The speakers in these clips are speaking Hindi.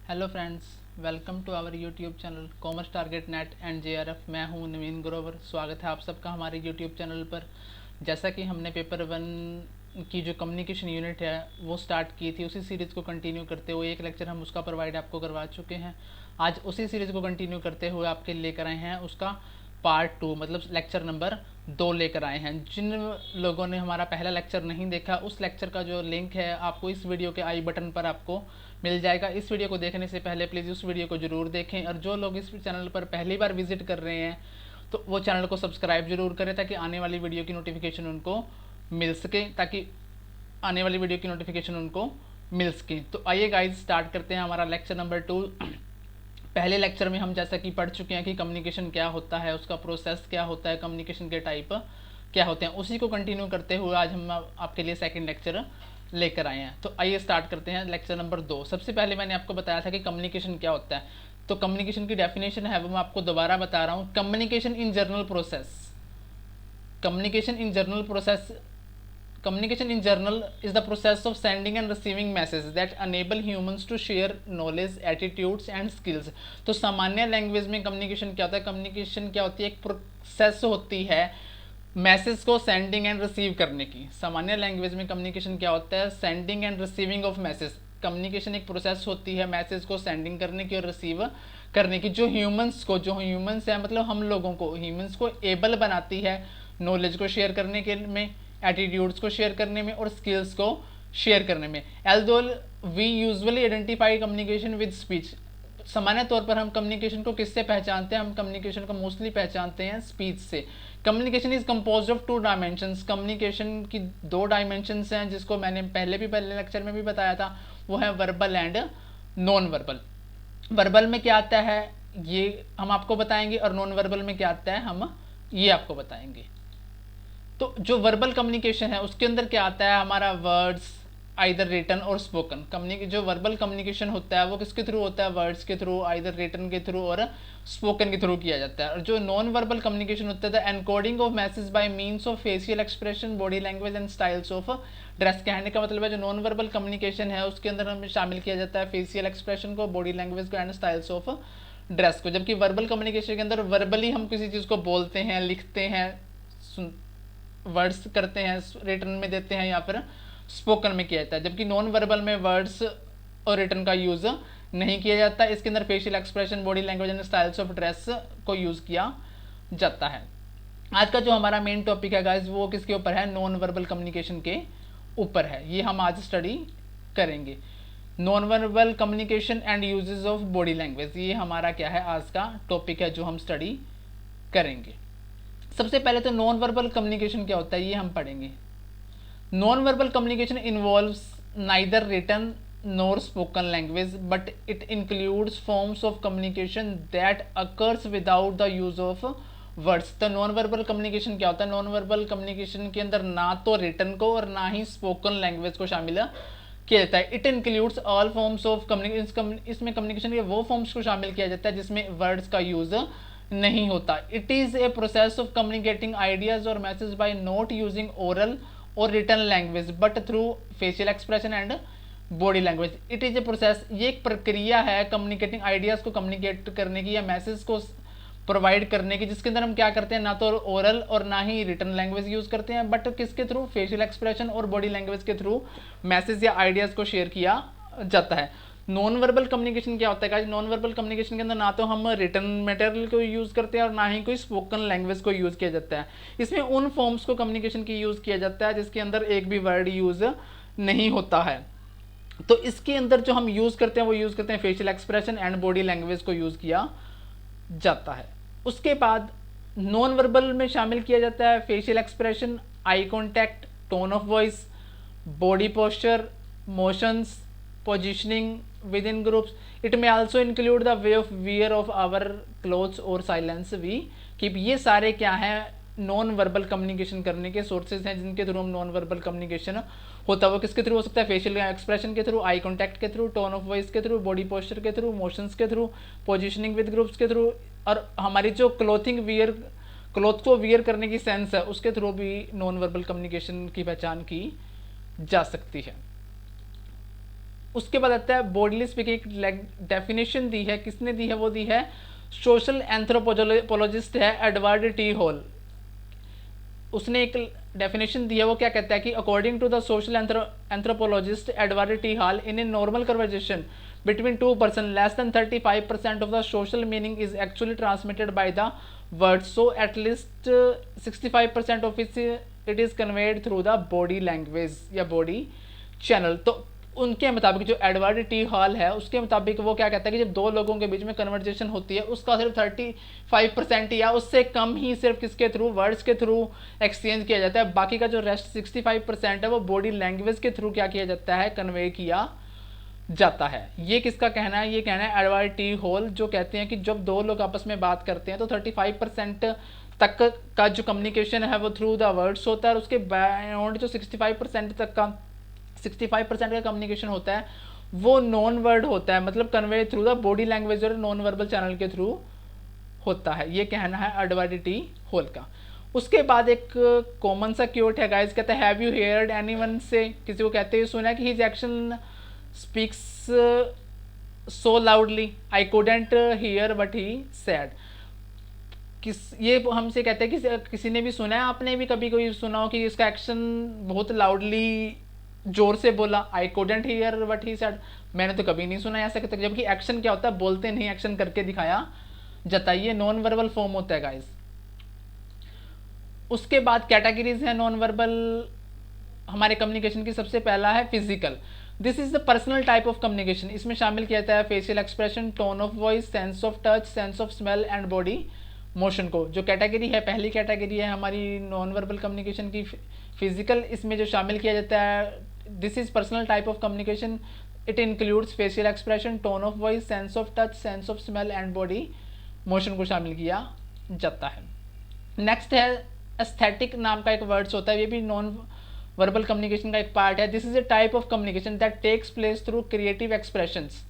Hello friends, welcome to our YouTube channel commerce target NET and JRF. मैं हूं नवीन ग्रोवर। स्वागत है आप सबका हमारे यूट्यूब चैनल पर। जैसा कि हमने पेपर 1 की जो कम्युनिकेशन यूनिट है वो स्टार्ट की थी, उसी सीरीज़ को कंटिन्यू करते हुए एक लेक्चर हम उसका प्रोवाइड आपको करवा चुके हैं। आज उसी सीरीज़ को कंटिन्यू करते हुए आपके लेकर आए हैं उसका पार्ट 2, मतलब लेक्चर नंबर 2 लेकर आए हैं। जिन लोगों ने हमारा पहला लेक्चर नहीं देखा, उस लेक्चर का जो लिंक है आपको इस वीडियो के आई बटन पर आपको मिल जाएगा। इस वीडियो को देखने से पहले प्लीज़ उस वीडियो को ज़रूर देखें, और जो लोग इस चैनल पर पहली बार विजिट कर रहे हैं तो वो चैनल को सब्सक्राइब जरूर करें ताकि आने वाली वीडियो की नोटिफिकेशन उनको मिल सके मिल सके। तो आइए गाइज स्टार्ट करते हैं हमारा लेक्चर नंबर 2। पहले लेक्चर में हम जैसा कि पढ़ चुके हैं कि कम्युनिकेशन क्या होता है, उसका प्रोसेस क्या होता है, कम्युनिकेशन के टाइप क्या होते हैं, उसी को कंटिन्यू करते हुए आज हम आपके लिए सेकंड लेक्चर लेकर आए हैं। तो आइए स्टार्ट करते हैं लेक्चर नंबर 2। सबसे पहले मैंने आपको बताया था कि कम्युनिकेशन क्या होता है, तो कम्युनिकेशन की डेफिनेशन है वो मैं आपको दोबारा बता रहा हूँ। Communication in journal process, communication in journal process Communication in general is the process of sending and receiving messages that enable humans to share knowledge, attitudes and skills। तो सामान्य लैंग्वेज में कम्युनिकेशन क्या होता है? कम्युनिकेशन क्या होती है? एक प्रोसेस होती है मैसेज को सेंडिंग एंड रिसीव करने की। सामान्य लैंग्वेज में कम्युनिकेशन क्या होता है? Sending end receiving of message. Communication एक प्रोसेस होती है मैसेज को सेंडिंग करने की और रिसीव करने की, जो ह्यूमंस है मतलब हम लोगों को, ह्यूमंस को एबल बनाती है नॉलेज को शेयर करने के में, एटीट्यूड्स को शेयर करने में और स्किल्स को शेयर करने में। Although we usually identify communication with speech. सामान्य तौर पर हम कम्युनिकेशन को किससे पहचानते हैं? हम कम्युनिकेशन को मोस्टली पहचानते हैं स्पीच से। Communication is composed of 2 dimensions. Communication की 2 डायमेंशंस हैं जिसको मैंने पहले लेक्चर में भी बताया था, वो है verbal and non verbal. Verbal में क्या आता है ये हम आपको बताएंगे, और नॉन वर्बल में क्या आता है हम ये आपको बताएंगे। तो जो वर्बल कम्युनिकेशन है उसके अंदर क्या आता है? हमारा वर्ड्स आइदर रिटन और स्पोकन। जो वर्बल कम्युनिकेशन होता है वो किसके थ्रू होता है? वर्ड्स के थ्रू, आइदर रिटन के थ्रू और स्पोकन के थ्रू किया जाता है। और जो नॉन वर्बल कम्युनिकेशन होता है, encoding of message bye means of facial expression, body language and styles of dress. कहने का मतलब है जो नॉन वर्बल कम्युनिकेशन है उसके अंदर हमें शामिल किया जाता है फेशियल एक्सप्रेशन को, बॉडी लैंग्वेज को एंड स्टाइल्स ऑफ ड्रेस को। जबकि वर्बल कम्युनिकेशन के अंदर वर्बली हम किसी चीज़ को बोलते हैं, लिखते हैं, वर्ड्स करते हैं, रिटर्न में देते हैं या फिर स्पोकन में किया जाता है। जबकि नॉन वर्बल में वर्ड्स और रिटर्न का यूज नहीं किया जाता। इसके अंदर facial expression, body language and styles of dress को यूज किया जाता है। आज का जो हमारा मेन टॉपिक है गाइस वो किसके ऊपर है? नॉन वर्बल कम्युनिकेशन के ऊपर है। ये हम आज स्टडी करेंगे। Non verbal communication and uses of body language, ये हमारा क्या है आज का टॉपिक है जो हम स्टडी करेंगे। सबसे पहले तो नॉन वर्बल कम्युनिकेशन क्या होता है ये हम पढ़ेंगे। Non verbal communication involves neither written nor spoken language but it includes forms of communication that occurs without the use of words. तो नॉन वर्बल कम्युनिकेशन क्या होता है? नॉन वर्बल कम्युनिकेशन के अंदर ना तो रिटन को और ना ही स्पोकन लैंग्वेज को शामिल किया जाता है। It includes all forms of communication. इसमें कम्युनिकेशन के वो फॉर्म्स को शामिल किया जाता है जिसमें वर्ड्स का यूज नहीं होता। It is a process of communicating ideas और message by not using oral और written language but through facial expression and body language. It is a process, ये एक प्रक्रिया है कम्युनिकेटिंग आइडियाज को कम्युनिकेट करने की या मैसेज को प्रोवाइड करने की, जिसके अंदर हम क्या करते हैं? ना तो ओरल और ना ही रिटन लैंग्वेज यूज करते हैं, बट किसके थ्रू? फेशियल एक्सप्रेशन और बॉडी लैंग्वेज के थ्रू मैसेज या आइडियाज को शेयर किया जाता है। नॉन वर्बल कम्युनिकेशन क्या होता है गाइस? नॉन वर्बल कम्युनिकेशन के अंदर ना तो हम रिटन मटेरियल को यूज करते हैं और ना ही कोई स्पोकन लैंग्वेज को यूज किया जाता है। इसमें उन फॉर्म्स को कम्युनिकेशन की यूज किया जाता है जिसके अंदर एक भी वर्ड यूज नहीं होता है। तो इसके अंदर जो हम यूज करते हैं वो यूज करते हैं facial expression and body language को यूज किया जाता है। उसके बाद नॉन वर्बल में शामिल किया जाता है facial expression, eye contact, tone of voice, body posture, motions, positioning within groups. It may also include the way of wear of our clothes or silence we keep। ये सारे क्या हैं? नॉन वर्बल कम्युनिकेशन करने के सोर्सेज हैं जिनके थ्रू हम नॉन वर्बल कम्युनिकेशन होता है। वो किसके थ्रू हो सकता है? फेशियल एक्सप्रेशन के थ्रू, आई कॉन्टैक्ट के थ्रू, टोन ऑफ वॉइस के थ्रू, बॉडी पोस्चर के थ्रू, मोशंस के थ्रू, पोजिशनिंग विद ग्रुप्स के थ्रू, और हमारी जो क्लोथ को वियर करने की सेंस है उसके थ्रू भी नॉन वर्बल कम्युनिकेशन की पहचान की जा सकती है। उसके बाद आता है बॉडीली स्पीकिंग, डेफिनेशन दी है, किसने दी है, वो दी है सोशल एंथ्रोपोलॉजिस्ट है एडवर्ड टी हॉल। उसने एक डेफिनेशन दी है, वो क्या कहता है कि according to the social anthropologist Edward T Hall, in a normal conversation between two person less than 35% of the social meaning is actually transmitted by the words, so at least 65% of it is conveyed through the body language या body channel। तो उनके मुताबिक जो एडवर्ड टी हॉल है उसके मुताबिक वो क्या कहता है कि जब दो लोगों के बीच में कन्वर्जेशन होती है उसका सिर्फ 35% या उससे कम ही सिर्फ किसके थ्रू, वर्ड्स के थ्रू एक्सचेंज किया जाता है। बाकी का जो रेस्ट 65% है वो बॉडी लैंग्वेज के थ्रू क्या किया जाता है, कन्वे किया जाता है। ये किसका कहना है, ये कहना है एडवर्ड टी हॉल, जो कहते हैं कि जब दो लोग आपस में बात करते हैं तो 35% तक का जो कम्युनिकेशन है वो थ्रू द वर्ड्स होता है, और उसके बियॉन्ड जो 65% तक का 65% का कम्युनिकेशन होता है वो नॉन वर्ड होता है, मतलब convey through the body language और नॉन वर्बल चैनल के थ्रू होता है। ये कहना है एडवर्ड टी हॉल का। उसके बाद एक कॉमन सा क्योट है गाइस, कहता है हैव यू हियर्ड एनीवन से, किसी को कहते हुए सुना है कि his action speaks so loudly I couldn't hear what he said। ये हमसे कहते हैं कि किसी ने भी सुना है, आपने भी कभी कोई सुना हो कि इसका एक्शन बहुत लाउडली जोर से बोला, I couldn't hear what he said। मैंने तो कभी नहीं सुना ऐसा कहते, जबकि एक्शन क्या होता है, बोलते नहीं, एक्शन करके दिखाया जाता है, ये नॉन वर्बल फॉर्म होता है गाइस। उसके बाद कैटेगरीज है नॉन वर्बल हमारे कम्युनिकेशन की। सबसे पहला है physical, this is the personal type of communication. इसमें शामिल किया जाता है facial expression, tone of voice, sense of touch, sense of smell and body motion को। जो कैटेगरी है, पहली कैटेगरी है हमारी नॉन वर्बल कम्युनिकेशन की फिजिकल, इसमें जो शामिल किया जाता है this is personal type of communication, it includes facial expression, tone of voice, sense of touch, sense of smell and body motion को शामिल किया जाता है। नेक्स्ट है एस्थेटिक नाम का एक वर्ड्स होता है, ये भी नॉन वर्बल कम्युनिकेशन का एक पार्ट है। This is a type of communication that takes place through creative expressions.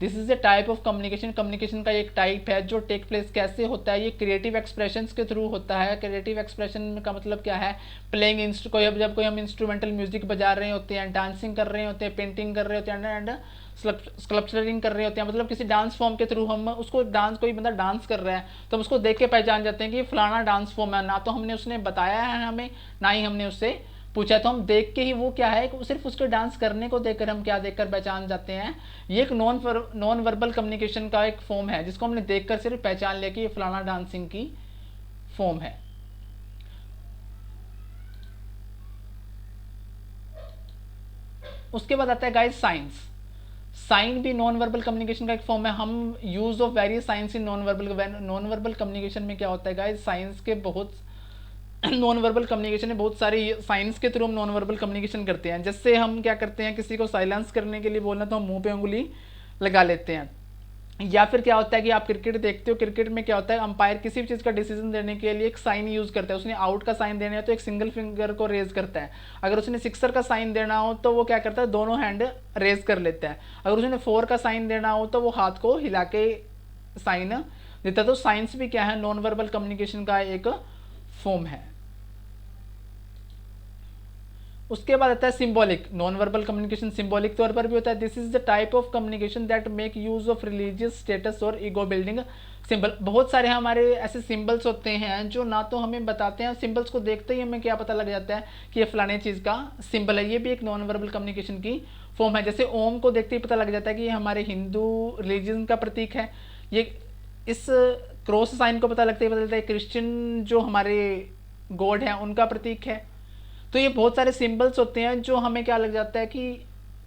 This is a type of communication, communication का एक टाइप है जो टेक प्लेस कैसे होता है, ये क्रिएटिव एक्सप्रेशंस के थ्रू होता है। क्रिएटिव एक्सप्रेशन का मतलब क्या है, प्लेइंग जब कोई हम इंस्ट्रूमेंटल म्यूजिक बजा रहे होते हैं, डांसिंग कर रहे होते हैं, पेंटिंग कर रहे होते हैं एंड स्कल्पचरिंग कर रहे होते हैं, मतलब किसी डांस फॉर्म के थ्रू हम उसको कोई बंदा डांस कर रहा है तो हम उसको देख के पहचान जाते हैं कि फलाना डांस फॉर्म है, ना तो हमने उसने बताया है हमें, ना ही हमने उससे पूछा, तो हम देख के ही वो क्या है, सिर्फ उसके डांस करने को देखकर हम क्या देखकर पहचान जाते हैं। ये एक नॉन वर्बल कम्युनिकेशन का एक फॉर्म है जिसको हमने देखकर सिर्फ पहचान लिया कि ये फलाना डांसिंग की फॉर्म है। उसके बाद आता है गाइस साइंस। साइन भी नॉन वर्बल कम्युनिकेशन का एक फॉर्म है। हम use of various science in non verbal communication में क्या होता है गाइस, साइंस के बहुत नॉन वर्बल कम्युनिकेशन में बहुत सारी साइंस के थ्रू हम नॉन वर्बल कम्युनिकेशन करते हैं। जैसे हम क्या करते हैं, किसी को साइलेंस करने के लिए बोलना तो हम मुंह पे उंगली लगा लेते हैं। या फिर क्या होता है कि आप क्रिकेट देखते हो, क्रिकेट में क्या होता है, अंपायर किसी भी चीज़ का डिसीजन देने के लिए एक साइन यूज़ करता है। उसने आउट का साइन देना है तो एक सिंगल फिंगर को रेज करता है, अगर उसने सिक्सर का साइन देना हो तो वो क्या करता है, दोनों हैंड रेज कर लेता है, अगर उसने 4 का साइन देना हो तो वो हाथ को हिला के साइन देता है। तो साइंस भी क्या है, नॉन वर्बल कम्युनिकेशन का एक फॉर्म है। उसके बाद आता है symbolic. Non verbal communication symbolic तौर पर भी होता है। This is the type of communication that make use of religious status और ईगो बिल्डिंग सिंबल। बहुत सारे हमारे ऐसे सिंबल्स होते हैं जो ना तो हमें बताते हैं, सिंबल्स को देखते ही हमें क्या पता लग जाता है कि ये फलाने चीज़ का सिंबल है। ये भी एक नॉन वर्बल कम्युनिकेशन की फॉर्म है। जैसे ओम को देखते ही पता लग जाता है कि ये हमारे हिंदू रिलीजन का प्रतीक है। ये इस क्रॉस साइन को पता लगता है क्रिश्चियन जो हमारे गॉड हैं उनका प्रतीक है। तो ये बहुत सारे सिंबल्स होते हैं जो हमें क्या लग जाता है कि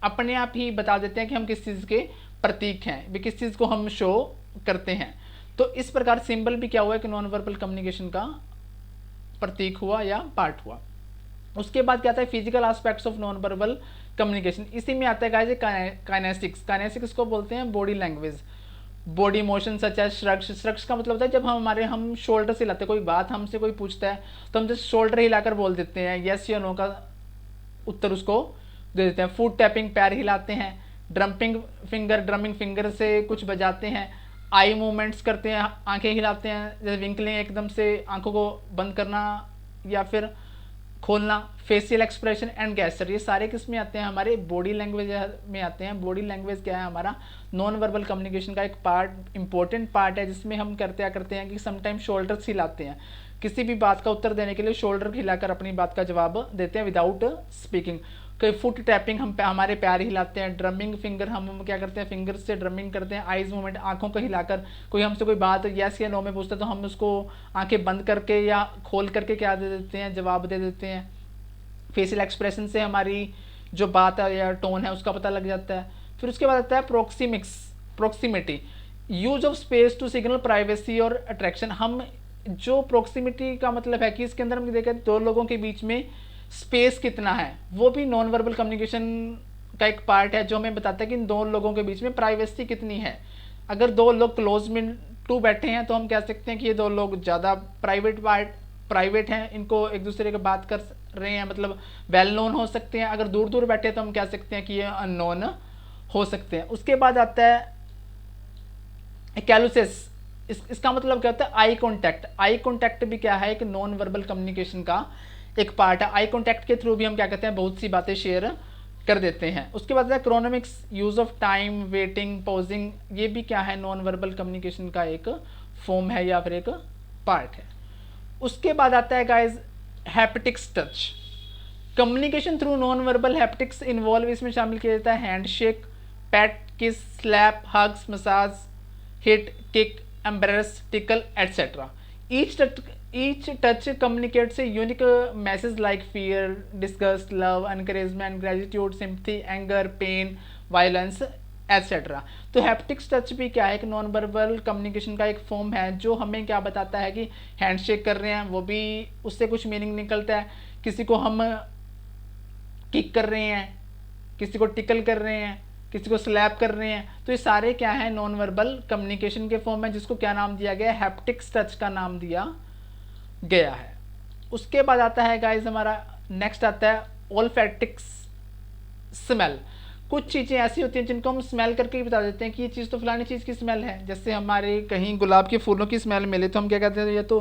अपने आप ही बता देते हैं कि हम किस चीज़ के प्रतीक हैं, भी किस चीज़ को हम शो करते हैं। तो इस प्रकार सिंबल भी क्या हुआ है कि नॉन वर्बल कम्युनिकेशन का प्रतीक हुआ या पार्ट हुआ। उसके बाद क्या आता है physical aspects of non verbal communication. इसी में आता है गाइस काइनेसिक्स। काइनेसिक्स को बोलते हैं बॉडी लैंग्वेज, बॉडी मोशन सच है श्रग्स। श्रग्स का मतलब होता है जब हम शोल्डर से हिलाते हैं, कोई बात हमसे कोई पूछता है तो हम जस्ट शोल्डर हिलाकर बोल देते हैं, यस या नो का उत्तर उसको दे देते हैं। फुट टैपिंग, पैर हिलाते हैं। ड्रमिंग फिंगर से कुछ बजाते हैं। आई मूवमेंट्स करते हैं, आंखें हिलाते हैं, जैसे विंकलिंग एकदम से आंखों को बंद करना, या फिर खोलना, फेशियल एक्सप्रेशन एंड गेस्चर, ये सारे किस में आते हैं, हमारे बॉडी लैंग्वेज में आते हैं। बॉडी लैंग्वेज क्या है, हमारा नॉन वर्बल कम्युनिकेशन का एक पार्ट, इंपॉर्टेंट पार्ट है, जिसमें हम करते हैं कि समटाइम शोल्डर्स हिलाते हैं, किसी भी बात का उत्तर देने के लिए शोल्डर हिलाकर अपनी बात का जवाब देते हैं विदाउट स्पीकिंग। कोई फुट टैपिंग, हम हमारे पैर हिलाते हैं। ड्रमिंग फिंगर, हम क्या करते हैं, फिंगर से ड्रमिंग करते हैं। आइज मूवमेंट, आंखों को हिलाकर, कोई हमसे कोई बात यस या नो में पूछता है तो हम उसको आंखें बंद करके या खोल करके क्या दे देते हैं, जवाब दे देते हैं। फेशियल एक्सप्रेशन से हमारी जो बात है या टोन है उसका पता लग जाता है। फिर उसके बाद आता है proximity, use of space to signal privacy और अट्रैक्शन। हम जो प्रोक्सीमिटी का मतलब है कि इसके अंदर हम देखें दो लोगों के बीच में स्पेस कितना है, वो भी नॉन वर्बल कम्युनिकेशन का एक पार्ट है, जो हमें बताता है कि इन दो लोगों के बीच में प्राइवेसी कितनी है। अगर दो लोग क्लोज में टू बैठे हैं तो हम कह सकते हैं कि ये दो लोग ज़्यादा प्राइवेट हैं, इनको एक दूसरे की बात कर रहे हैं, मतलब वेल नोन हो सकते हैं। अगर दूर दूर बैठे तो हम कह सकते हैं कि ये अननोन हो सकते हैं। उसके बाद आता है कैलुसिस, इसका मतलब क्या होता है, आई कॉन्टैक्ट। आई कॉन्टैक्ट भी क्या है, एक नॉन वर्बल कम्युनिकेशन का एक पार्ट है। आई कॉन्टैक्ट के थ्रू भी हम क्या कहते हैं, बहुत सी बातें शेयर कर देते हैं। उसके बाद है chronemics, use of time, waiting, pausing, ये भी क्या है, नॉन वर्बल कम्युनिकेशन का एक फॉर्म है या फिर एक पार्ट है। उसके बाद आता है guys haptics touch, communication through non verbal haptics involve, इसमें शामिल किया जाता है hand shake, pat, kiss, slap, hugs, massage, hit, kick, embrace, tickle etcetera. Each touch communicates a unique message like fear, disgust, love, encouragement, gratitude, sympathy, anger, pain, violence, etc. तो हैप्टिक्स टच भी क्या है, एक नॉन वर्बल कम्युनिकेशन का एक फॉर्म है, जो हमें क्या बताता है कि हैंडशेक कर रहे हैं, वो भी उससे कुछ मीनिंग निकलता है। किसी को हम किक कर रहे हैं, किसी को टिकल कर रहे हैं, किसी को स्लैप कर रहे हैं, तो ये सारे क्या है, नॉन वर्बल कम्युनिकेशन के फॉर्म है, जिसको क्या नाम दिया गया है, हैप्टिक्स टच का नाम दिया गया है। उसके बाद आता है गाइज हमारा नेक्स्ट आता है ओल्फैक्टिक्स स्मेल। कुछ चीज़ें ऐसी होती हैं जिनको हम स्मेल करके ही बता देते हैं कि ये चीज़ तो फलानी चीज़ की स्मेल है। जैसे हमारे कहीं गुलाब के फूलों की स्मेल मिले तो हम क्या कहते हैं, ये तो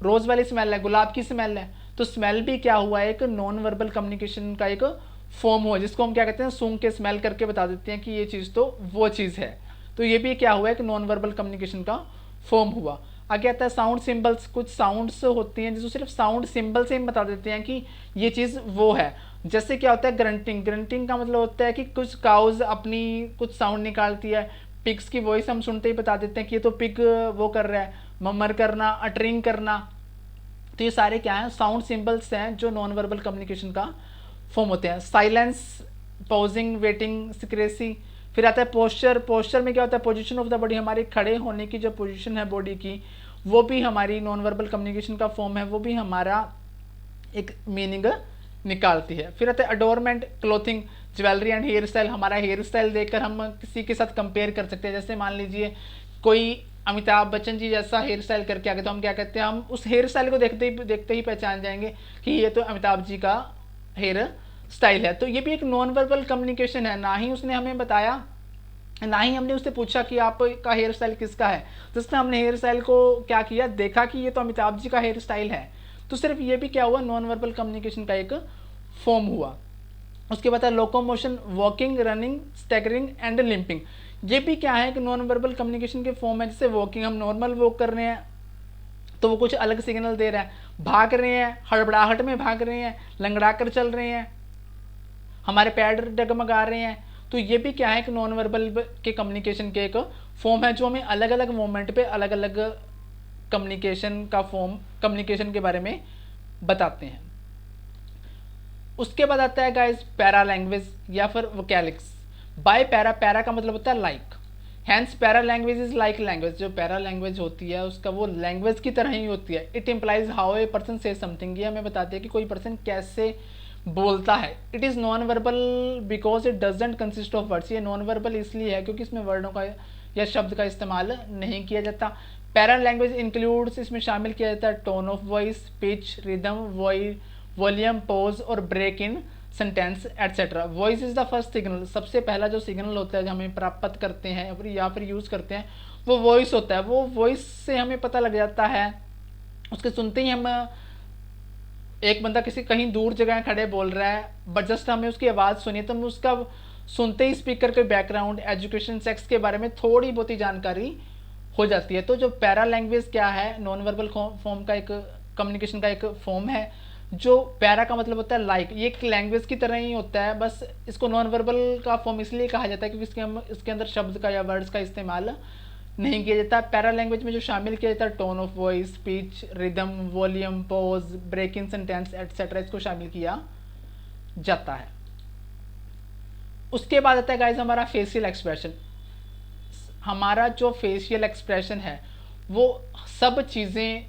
रोज़ वाली स्मेल है, गुलाब की स्मेल है। तो स्मेल भी क्या हुआ है, एक नॉन वर्बल कम्युनिकेशन का एक फॉर्म हुआ, जिसको हम क्या कहते हैं, सूंघ के स्मेल करके बता देते हैं कि ये चीज़ तो वो चीज़ है। तो ये भी क्या हुआ है, एक नॉन वर्बल कम्युनिकेशन का फॉर्म हुआ। आगे आता है साउंड सिंबल्स, कुछ साउंड्स होती हैं जिसको सिर्फ साउंड सिंबल से हम बता देते हैं कि ये चीज़ वो है। जैसे क्या होता है ग्रंटिंग, ग्रंटिंग का मतलब होता है कि कुछ काउज अपनी कुछ साउंड निकालती है, पिग्स की वॉइस हम सुनते ही बता देते हैं कि ये तो पिग वो कर रहा है, ममर करना, अटरिंग करना। तो ये सारे क्या हैं, साउंड सिंबल्स हैं जो नॉन वर्बल कम्युनिकेशन का फॉर्म होते हैं। Silence, pausing, waiting, secrecy. फिर आता है पोस्चर, पोस्चर में क्या होता है, पोजीशन ऑफ द बॉडी, हमारे खड़े होने की जो पोजीशन है बॉडी की, वो भी हमारी नॉन वर्बल कम्युनिकेशन का फॉर्म है, वो भी हमारा एक मीनिंग निकालती है। फिर आता है adornment, clothing, jewellery and hair style. हमारा हेयर स्टाइल देखकर हम किसी के साथ कंपेयर कर सकते हैं। जैसे मान लीजिए कोई अमिताभ बच्चन जी जैसा हेयर स्टाइल करके आगे, तो हम क्या कहते हैं, हम उस हेयर स्टाइल को देखते ही पहचान जाएंगे कि ये तो अमिताभ जी का हेयर स्टाइल है। तो ये भी एक नॉन वर्बल कम्युनिकेशन है। ना ही उसने हमें बताया, ना ही हमने उससे पूछा कि आपका हेयर स्टाइल किसका है, जिसने हमने हेयर स्टाइल को क्या किया, देखा कि ये तो अमिताभ जी का हेयर स्टाइल है। तो सिर्फ ये भी क्या हुआ, नॉन वर्बल कम्युनिकेशन का एक फॉर्म हुआ। उसके बाद है locomotion, walking, running, staggering and limping. ये भी क्या है कि नॉन वर्बल कम्युनिकेशन के फॉर्म है। जैसे वॉकिंग, हम नॉर्मल वॉक कर रहे हैं तो वो कुछ अलग सिग्नल दे रहा है। भाग रहे हैं, हड़बड़ाहट में भाग रहे हैं, लंगड़ा कर चल रहे हैं, हमारे पैर डगमगा रहे हैं, तो ये भी क्या है कि नॉन वर्बल के कम्युनिकेशन के एक फॉर्म है, जो हमें अलग अलग मोमेंट पे अलग अलग कम्युनिकेशन का फॉर्म, कम्युनिकेशन के बारे में बताते हैं। उसके बाद आता है गाइस पैरा लैंग्वेज या फिर वोकैलिक्स। बाय पैरा, पैरा का मतलब होता है like, hence para language is like language. जो पैरा लैंग्वेज होती है उसका वो लैंग्वेज की तरह ही होती है। It implies how a person से समथिंग, ये हमें बताती है कि कोई पर्सन कैसे बोलता है। It is non verbal because it doesn't consist of words. ये नॉन वर्बल इसलिए है क्योंकि इसमें वर्डों का या शब्द का इस्तेमाल नहीं किया जाता। पैरा लैंग्वेज इंक्लूड्स, इसमें शामिल किया जाता है tone of voice, pitch, rhythm, volume, pause और break in sentence etcetera. Voice is the first signal, सबसे पहला जो सिग्नल होता है जो हमें प्राप्त करते हैं या फिर यूज़ करते हैं वो वॉइस होता है। वो वॉइस से हमें पता लग जाता है, उसके सुनते ही हम एक बंदा किसी कहीं दूर जगह खड़े बोल रहा है, बट जस्ट हमें उसकी आवाज़ सुनिए तो हमें उसका सुनते ही स्पीकर के बैकग्राउंड, एजुकेशन, सेक्स के बारे में थोड़ी बहुत ही जानकारी हो जाती है। तो जो पैरा लैंग्वेज क्या है, नॉन वर्बल फॉर्म का एक कम्युनिकेशन का एक फॉर्म है। जो पैरा का मतलब होता है लाइक, ये एक लैंग्वेज की तरह ही होता है, बस इसको नॉन वर्बल का फॉर्म इसलिए कहा जाता है क्योंकि इसके अंदर शब्द का या वर्ड्स का इस्तेमाल नहीं किया जाता। पैरा लैंग्वेज में जो शामिल किया जाता है tone of voice, speech, rhythm, volume, pause, break in sentence etcetera, इसको शामिल किया जाता है। उसके बाद आता है गाइस हमारा फेशियल एक्सप्रेशन। हमारा जो फेशियल एक्सप्रेशन है वो सब चीज़ें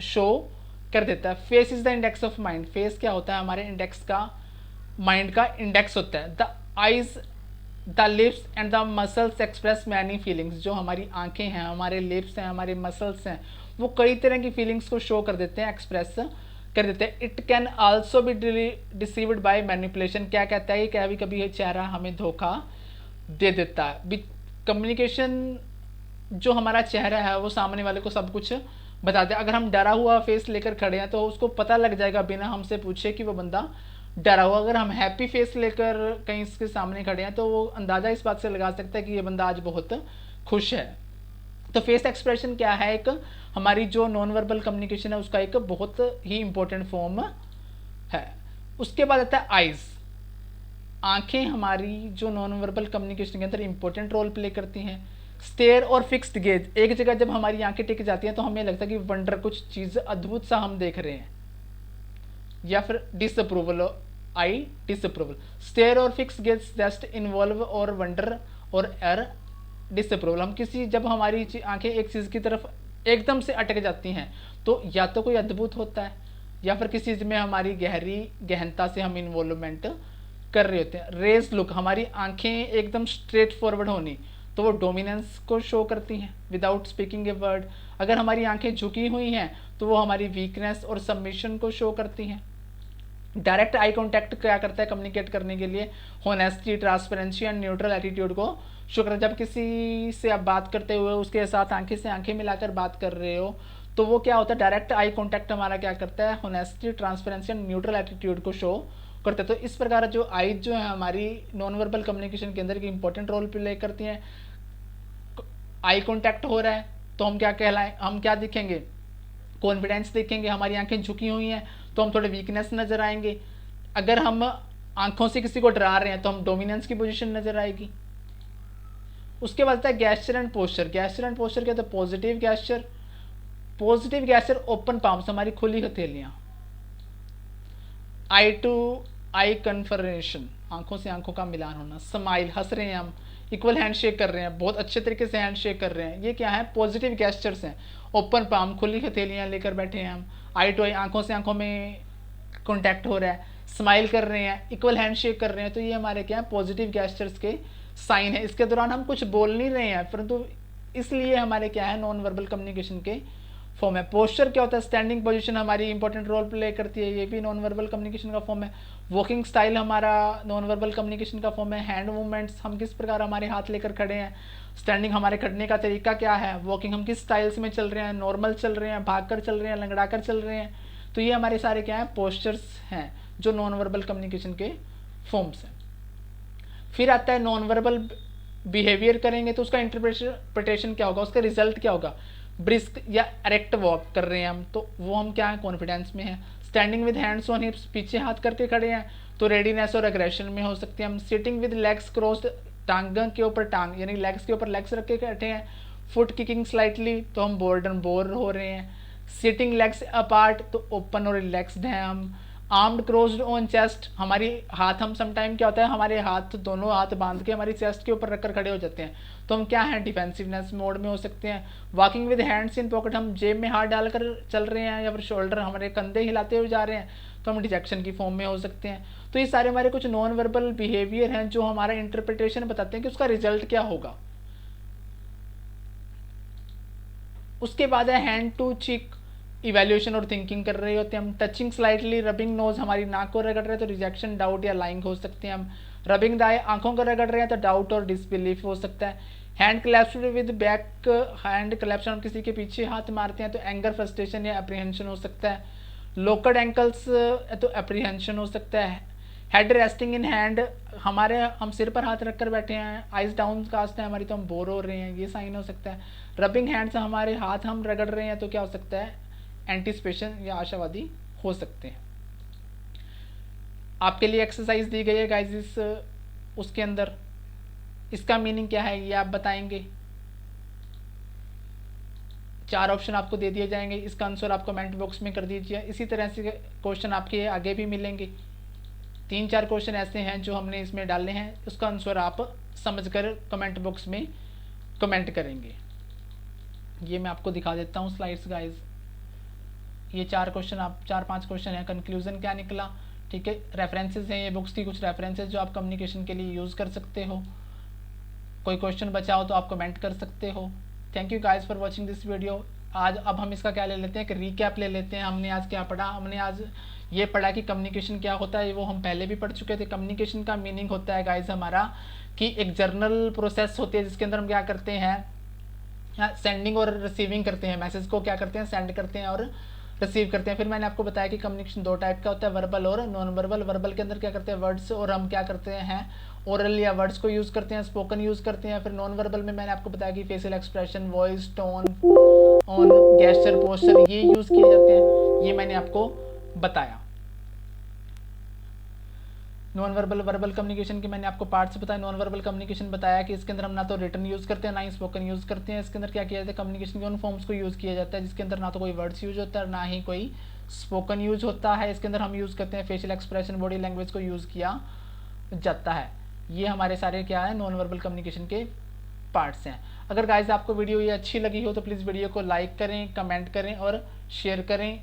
शो कर देता है। Face is the index of mind. Face क्या होता है, हमारे इंडेक्स का, माइंड का इंडेक्स होता है। The eyes, the lips and the muscles express many feelings. जो हमारी आंखें हैं, हमारे लिप्स हैं, हमारे मसल्स हैं, वो कई तरह की फीलिंग्स को शो कर देते हैं, एक्सप्रेस कर देते हैं। It can also be deceived by manipulation. क्या कहता है, क्या भी कभी ये चेहरा हमें धोखा दे देता है। कम्युनिकेशन जो हमारा चेहरा है वो सामने वाले को सब कुछ बता दे। अगर हम डरा हुआ फेस लेकर खड़े हैं तो उसको पता लग जाएगा बिना हमसे पूछे कि वो बंदा डरा हुआ। अगर हम हैप्पी फेस लेकर कहीं इसके सामने खड़े हैं तो वो अंदाज़ा इस बात से लगा सकता है कि ये बंदा आज बहुत खुश है। तो फेस एक्सप्रेशन क्या है, एक हमारी जो नॉन वर्बल कम्युनिकेशन है उसका एक बहुत ही इंपॉर्टेंट फॉर्म है। उसके बाद आता है आइज़। आंखें हमारी जो नॉन वर्बल कम्युनिकेशन के अंदर इंपॉर्टेंट रोल प्ले करती हैं। स्टेयर और फिक्स्ड गेज, एक जगह जब हमारी आंखें टिक जाती हैं तो हमें लगता है कि वंडर, कुछ चीज़ अद्भुत सा हम देख रहे हैं। या फिर डिसअप्रूवल, आई डिसअप्रूवल। स्टेयर और फिक्स गेज जस्ट इन्वॉल्व और वंडर और एर डिसअप्रूवल। हम किसी, जब हमारी आंखें एक चीज़ की तरफ एकदम से अटक जाती हैं तो या तो कोई अद्भुत होता है या फिर किसी चीज़ में हमारी गहरी गहनता से हम इन्वॉल्वमेंट कर रहे होते हैं। रेज लुक, हमारी आंखें एकदम स्ट्रेट फॉरवर्ड होनी तो वो डोमिनेंस को शो करती हैं विदाउट स्पीकिंग ए वर्ड। अगर हमारी आंखें झुकी हुई हैं तो वो हमारी वीकनेस और सबमिशन को शो करती हैं। डायरेक्ट आई कॉन्टैक्ट क्या करता है कम्युनिकेट करने के लिए, honesty, transparency and neutral attitude को शो करता है। जब किसी से आप बात करते हुए उसके साथ आंखें से आंखें मिलाकर बात कर रहे हो तो वो क्या होता है, डायरेक्ट आई कॉन्टैक्ट हमारा क्या करता है, honesty, transparency and neutral attitude को शो करते हैं। तो इस प्रकार जो आईज जो है हमारी नॉन वर्बल कम्युनिकेशन के अंदर एक इंपॉर्टेंट रोल प्ले करती हैं। आई कॉन्टैक्ट हो रहा है तो हम क्या कहलाएं, हम क्या दिखेंगे, कॉन्फिडेंस दिखेंगे। हमारी आंखें झुकी हुई हैं तो हम थोड़े वीकनेस नजर आएंगे। अगर हम आंखों से किसी को डरा रहे हैं तो हम डोमिनेंस की पोजीशन नजर आएगी। उसके बाद आता है gesture and posture. Gesture and posture क्या, तो positive gesture. Positive gesture, open palms, हमारी खुली हथेलियां। आई टू आई कन्फर्मेशन, आंखों से आंखों का मिलान होना। स्माइल, हंस रहे हैं हम, इक्वल हैंड शेक कर रहे हैं, बहुत अच्छे तरीके से हैंड शेक कर रहे हैं। ये क्या है, पॉजिटिव गैस्चर्स हैं। ओपन पाम, खुली हथेलियां लेकर बैठे हैं हम। आई टू आई, आंखों से आंखों में कॉन्टैक्ट हो रहा है। स्माइल कर रहे हैं, इक्वल हैंड शेक कर रहे हैं। तो ये हमारे क्या है, पॉजिटिव गैस्चर्स के साइन है। इसके दौरान हम कुछ बोल नहीं रहे हैं परंतु इसलिए हमारे क्या है, नॉन वर्बल कम्युनिकेशन के फॉर्म है। पोस्चर क्या होता है, स्टैंडिंग पोजीशन हमारी इंपॉर्टेंट रोल प्ले करती है, ये भी नॉन वर्बल कम्युनिकेशन का फॉर्म है। वॉकिंग स्टाइल हमारा नॉन वर्बल कम्युनिकेशन का फॉर्म है। हैंड मूवमेंट्स, हम किस प्रकार हमारे हाथ लेकर खड़े हैं। स्टैंडिंग, हमारे खड़ने का तरीका क्या है। वॉकिंग, हम किस स्टाइल्स में चल रहे हैं, नॉर्मल चल रहे हैं, भागकर चल रहे हैं, लंगड़ाकर चल रहे हैं। तो ये हमारे सारे क्या हैं, पोस्चर्स हैं जो नॉन वर्बल कम्युनिकेशन के फॉर्म्स हैं। फिर आता है नॉन वर्बल बिहेवियर करेंगे तो उसका इंटरप्रिटेशन क्या होगा, उसका रिजल्ट क्या होगा। ब्रिस्क या एरेक्ट वॉक कर रहे हैं हम तो वो हम क्या है, कॉन्फिडेंस में है। स्टैंडिंग विद हैंड्स ऑन हिप्स, पीछे हाथ करके खड़े हैं तो रेडीनेस और एग्रेशन में हो सकते हैं हम। सिटिंग विद लेग्स क्रॉस्ड, टांग के ऊपर टांग यानी लेग्स के ऊपर लेग्स रख के बैठे हैं। फुट किकिंग स्लाइटली तो हम बोर्ड एंड बोर हो रहे हैं। सिटिंग लेग्स अपार्ट तो ओपन और रिलैक्सड हैं हम। आर्म्ड क्रोज्ड ऑन चेस्ट, हमारी हाथ, हम समटाइम क्या होता है, हमारे हाथ, दोनों हाथ बांध के हमारी चेस्ट के ऊपर रखकर खड़े हो जाते हैं तो हम क्या हैं, डिफेंसिवनेस मोड में हो सकते हैं। Walking with hands in pocket, हम जेब में हाथ डालकर चल रहे हैं या फिर शोल्डर, हमारे कंधे हिलाते हुए जा रहे हैं तो हम डिजेक्शन की फॉर्म में हो सकते हैं। तो ये सारे हमारे कुछ नॉन वर्बल बिहेवियर हैं जो हमारा इंटरप्रिटेशन बताते हैं कि उसका रिजल्ट क्या होगा। उसके बाद है हैंड टू चीक, इवैल्यूएशन और थिंकिंग कर रहे होते हैं हम। टचिंग स्लाइटली, रबिंग नोज, हमारी नाक को रगड़ रहे हैं तो रिजेक्शन, डाउट या लाइंग हो सकते हैं हम। रबिंग द आई, आंखों को रगड़ रहे हैं तो डाउट और डिसबिलीफ हो सकता है। Hand clasped with back hand clasps, हम किसी के पीछे हाथ मारते हैं तो एंगर, फ्रस्ट्रेशन या अप्रीहेंशन हो सकता है। लोकड एंकल्स तो अप्रीहेंशन हो सकता है। हेड रेस्टिंग इन हैंड, हम सिर पर हाथ रखकर बैठे हैं, आइज डाउन कास्ट है हमारी तो हम बोर हो रहे हैं, ये साइन हो सकता है। रबिंग हैंड्स, हमारे हाथ हम रगड़ रहे हैं तो क्या हो सकता है, एंटिसिपेशन या आशावादी हो सकते हैं। आपके लिए एक्सरसाइज दी गई है गाइस इस उसके अंदर, इसका मीनिंग क्या है ये आप बताएंगे। 4 ऑप्शन आपको दे दिए जाएंगे, इसका आंसर आप कमेंट बॉक्स में कर दीजिए। इसी तरह से क्वेश्चन आपके आगे भी मिलेंगे। 3-4 क्वेश्चन ऐसे हैं जो हमने इसमें डाले हैं, उसका आंसर आप समझकर कमेंट बॉक्स में कमेंट करेंगे। ये मैं आपको दिखा देता हूँ स्लाइड्स गाइस। ये 4-5 क्वेश्चन हैं। कंक्लूजन क्या निकला, ठीक है। रेफरेंसेस हैं ये बुक्स की, कुछ रेफरेंसेस जो आप कम्युनिकेशन के लिए यूज़ कर सकते हो। कोई क्वेश्चन बचा हो तो आप कमेंट कर सकते हो। Thank you guys for watching this video. आज अब हम इसका क्या ले लेते हैं कि रीकैप ले लेते हैं। हमने आज क्या पढ़ा, हमने आज ये पढ़ा कि कम्युनिकेशन क्या होता है, वो हम पहले भी पढ़ चुके थे। कम्युनिकेशन का मीनिंग होता है गाइस हमारा कि एक जर्नल प्रोसेस होती है जिसके अंदर हम क्या करते हैं, सेंडिंग और रिसीविंग करते हैं। मैसेज को क्या करते हैं, सेंड करते हैं और रिसीव करते हैं। फिर मैंने आपको बताया कि कम्युनिकेशन 2 टाइप का होता है, वर्बल और नॉन वर्बल। वर्बल के अंदर क्या करते हैं, वर्ड्स, और हम क्या करते हैं, ओरल या वर्ड्स को यूज़ करते हैं, स्पोकन यूज़ करते हैं। फिर नॉन वर्बल में मैंने आपको बताया कि facial expression, voice tone, on gesture, posture ये यूज़ किए जाते हैं, ये मैंने आपको बताया। नॉन वर्बल वर्बल कम्युनिकेशन के मैंने आपको पार्ट्स बताया। नॉन वर्बल कम्युनिकेशन बताया कि इसके अंदर हम ना तो रिटन यूज़ करते हैं ना ही स्पोकन यूज़ करते हैं। इसके अंदर क्या किया जाता है, कम्युनिकेशन के उन फॉर्म्स को यूज़ किया जाता है जिसके अंदर ना तो कोई वर्ड्स यूज होता है ना ही कोई स्पोकन यूज होता है। इसके अंदर हम यूज़ करते हैं फेशियल एक्सप्रेशन, बॉडी लैंग्वेज को यूज़ किया जाता है। ये हमारे सारे क्या है, नॉन वर्बल कम्युनिकेशन के पार्ट्स हैं। अगर गाइज आपको वीडियो ये अच्छी लगी हो तो प्लीज़ वीडियो को लाइक करें, कमेंट करें और शेयर करें।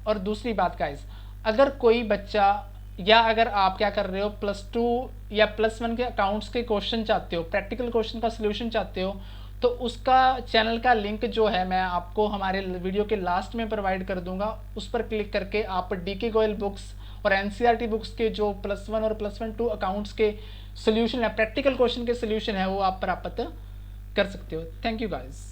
और दूसरी बात गाइज, अगर कोई बच्चा या अगर आप क्या कर रहे हो, +2 या +1 के अकाउंट्स के क्वेश्चन चाहते हो, प्रैक्टिकल क्वेश्चन का सोल्यूशन चाहते हो, तो उसका चैनल का लिंक जो है मैं आपको हमारे वीडियो के लास्ट में प्रोवाइड कर दूंगा। उस पर क्लिक करके आप DK गोयल बुक्स और NCERT बुक्स के जो +1 और +2 अकाउंट्स के सोल्यूशन है, प्रैक्टिकल क्वेश्चन के सोल्यूशन है, वो आप प्राप्त कर सकते हो। Thank you guys.